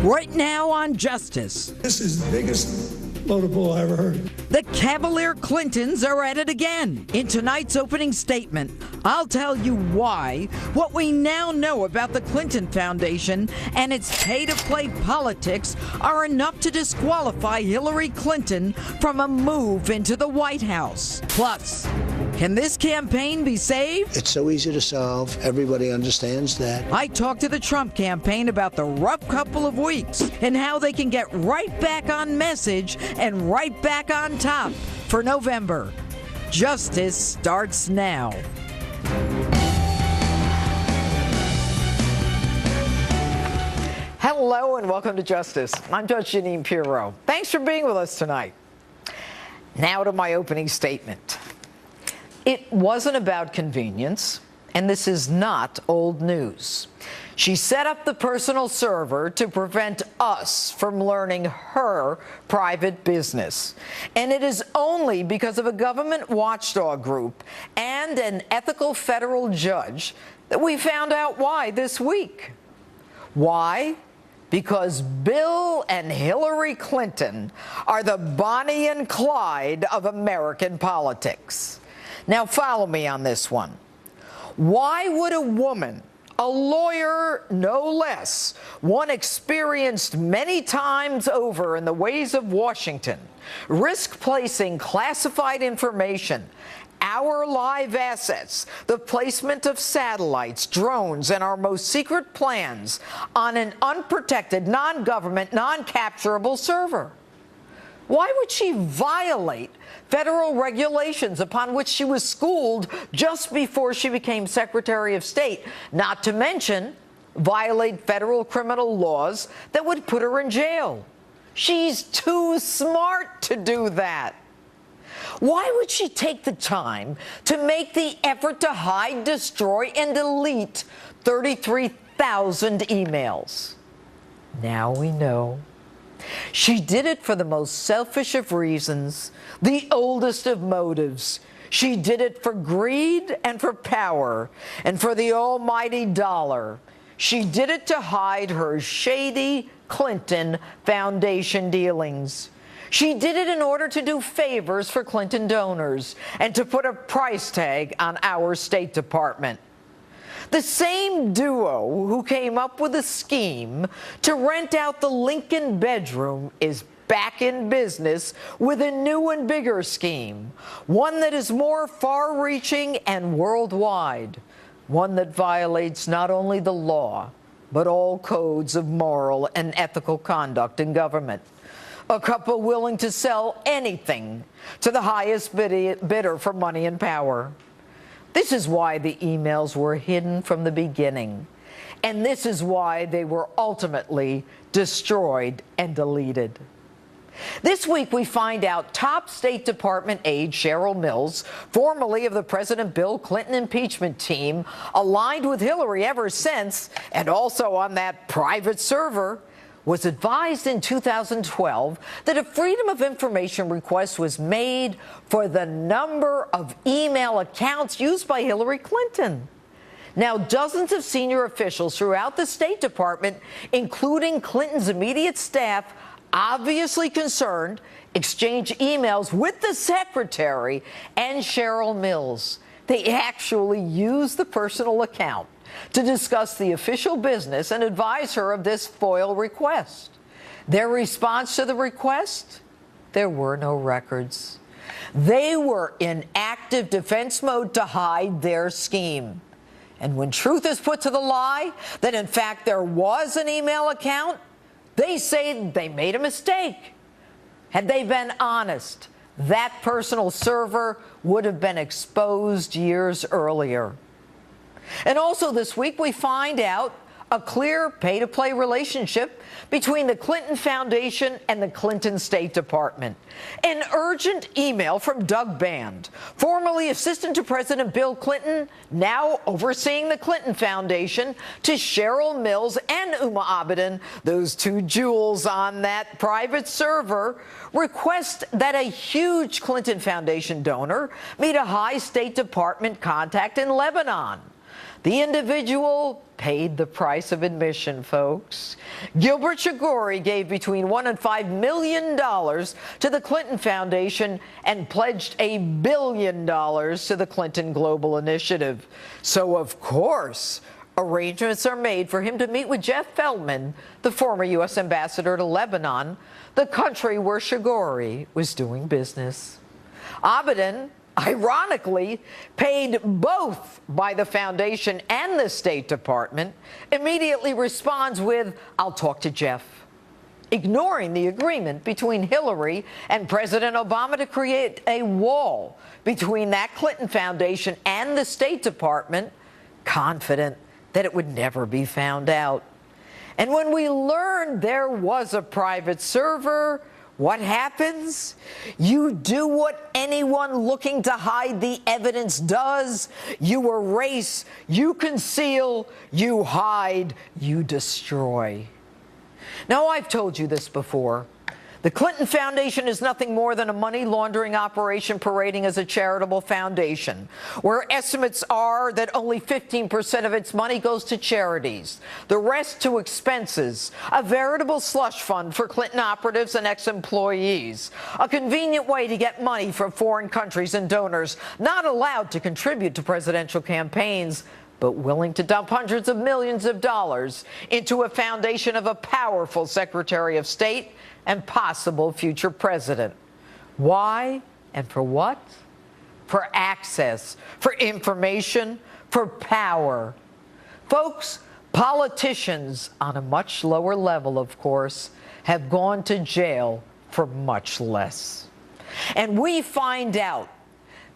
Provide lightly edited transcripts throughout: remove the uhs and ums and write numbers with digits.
Right now on Justice. This is the biggest load of bull I ever heard. The Cavalier Clintons are at it again. In tonight's opening statement, I'll tell you why, what we now know about the Clinton Foundation and its pay-to-play politics are enough to disqualify Hillary Clinton from a move into the White House. Plus, can this campaign be saved? It's so easy to solve. Everybody understands that. I talked to the Trump campaign about the rough couple of weeks and how they can get right back on message and right back on top for November. Justice starts now. Hello and welcome to Justice. I'm Judge Jeanine Pirro. Thanks for being with us tonight. Now to my opening statement. It wasn't about convenience, and this is not old news. She set up the personal server to prevent us from learning her private business. And it is only because of a government watchdog group and an ethical federal judge that we found out why this week. Why? Because Bill and Hillary Clinton are the Bonny and Clyde of American politics. Now follow me on this one. Why would a woman, a lawyer no less, one experienced many times over in the ways of Washington, risk placing classified information, our live assets, the placement of satellites, drones, and our most secret plans on an unprotected, non-government, non-capturable server? Why would she violate federal regulations upon which she was schooled just before she became Secretary of State, not to mention violate federal criminal laws that would put her in jail? She's too smart to do that. Why would she take the time to make the effort to hide, destroy, and delete 33,000 emails? Now we know. She did it for the most selfish of reasons, the oldest of motives. She did it for greed and for power and for the almighty dollar. She did it to hide her shady Clinton Foundation dealings. She did it in order to do favors for Clinton donors and to put a price tag on our State Department. The same duo who came up with a scheme to rent out the Lincoln bedroom is back in business with a new and bigger scheme, one that is more far-reaching and worldwide, one that violates not only the law, but all codes of moral and ethical conduct in government. A couple willing to sell anything to the highest bidder for money and power. This is why the emails were hidden from the beginning, and this is why they were ultimately destroyed and deleted. This week, we find out top State Department aide Cheryl Mills, formerly of the President Bill Clinton impeachment team, aligned with Hillary ever since, and also on that private server, was advised in 2012 that a Freedom of Information request was made for the number of email accounts used by Hillary Clinton. Now, dozens of senior officials throughout the State Department, including Clinton's immediate staff, obviously concerned, exchanged emails with the secretary and Cheryl Mills. They actually used the personal account to discuss the official business and advise her of this FOIL request. Their response to the request? There were no records. They were in active defense mode to hide their scheme. And when truth is put to the lie, that in fact there was an email account, they say they made a mistake. Had they been honest, that personal server would have been exposed years earlier. And also this week, we find out a clear pay-to-play relationship between the Clinton Foundation and the Clinton State Department. An urgent email from Doug Band, formerly assistant to President Bill Clinton, now overseeing the Clinton Foundation, to Cheryl Mills and Uma Abedin, those two jewels on that private server, request that a huge Clinton Foundation donor meet a high State Department contact in Lebanon. The individual paid the price of admission, folks. Gilbert Chagoury gave between $1 and $5 million to the Clinton Foundation and pledged $1 billion to the Clinton Global Initiative. So, of course, arrangements are made for him to meet with Jeff Feldman, the former U.S. ambassador to Lebanon, the country where Chagoury was doing business. Abedin, ironically, paid both by the foundation and the State Department, immediately responds with, "I'll talk to Jeff," ignoring the agreement between Hillary and President Obama to create a wall between that Clinton Foundation and the State Department, confident that it would never be found out. And when we learned there was a private server, what happens? You do what anyone looking to hide the evidence does. You erase, you conceal, you hide, you destroy. Now, I've told you this before. The Clinton Foundation is nothing more than a money laundering operation parading as a charitable foundation, where estimates are that only 15% of its money goes to charities, the rest to expenses, a veritable slush fund for Clinton operatives and ex-employees, a convenient way to get money from foreign countries and donors not allowed to contribute to presidential campaigns, but willing to dump hundreds of millions of dollars into a foundation of a powerful Secretary of State and possible future president. Why and for what? For access, for information, for power. Folks, politicians on a much lower level, of course, have gone to jail for much less. And we find out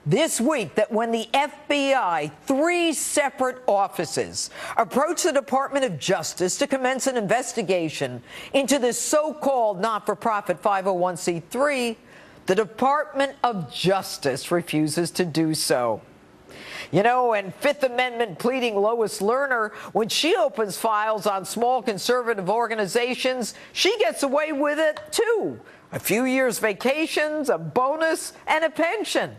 this week that when the FBI, 3 separate offices, approached the Department of Justice to commence an investigation into this so-called not-for-profit 501c3, the Department of Justice refuses to do so. You know, and Fifth Amendment pleading Lois Lerner, when she opens files on small conservative organizations, she gets away with it too. A few years vacations, a bonus, and a pension.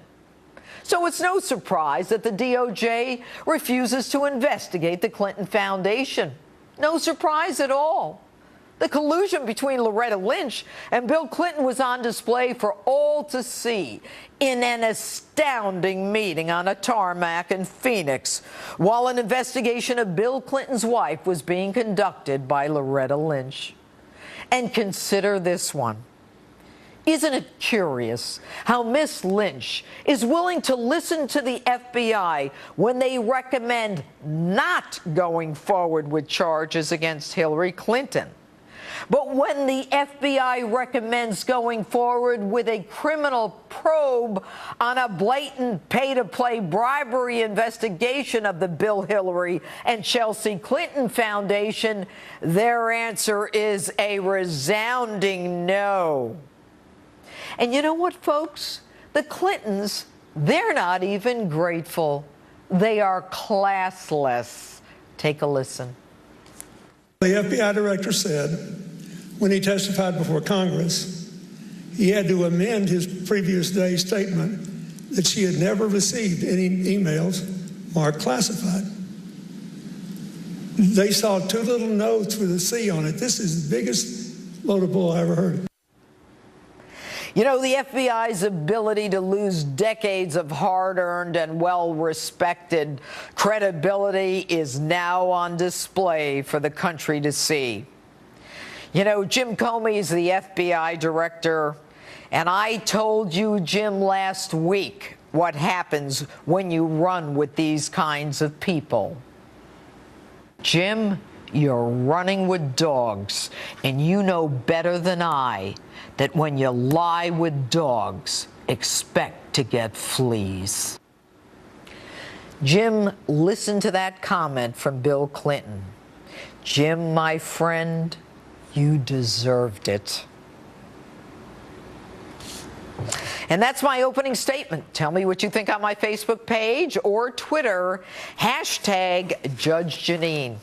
So it's no surprise that the DOJ refuses to investigate the Clinton Foundation. No surprise at all. The collusion between Loretta Lynch and Bill Clinton was on display for all to see in an astounding meeting on a tarmac in Phoenix, while an investigation of Bill Clinton's wife was being conducted by Loretta Lynch. And consider this one. Isn't it curious how Miss Lynch is willing to listen to the FBI when they recommend not going forward with charges against Hillary Clinton? But when the FBI recommends going forward with a criminal probe on a blatant pay-to-play bribery investigation of the Bill Hillary and Chelsea Clinton Foundation, their answer is a resounding no. And you know what, folks? The Clintons, they're not even grateful. They are classless. Take a listen. The FBI director said when he testified before Congress, he had to amend his previous day's statement that she had never received any emails marked classified. They saw 2 little notes with a C on it. This is the biggest load of bull I ever heard. You know, the FBI's ability to lose decades of hard-earned and well-respected credibility is now on display for the country to see. You know, Jim Comey is the FBI director, and I told you, Jim, last week what happens when you run with these kinds of people. Jim, you're running with dogs, and you know better than I that when you lie with dogs, expect to get fleas. Jim, listen to that comment from Bill Clinton. Jim, my friend, you deserved it. And that's my opening statement. Tell me what you think on my Facebook page or Twitter, #Judge Jeanine.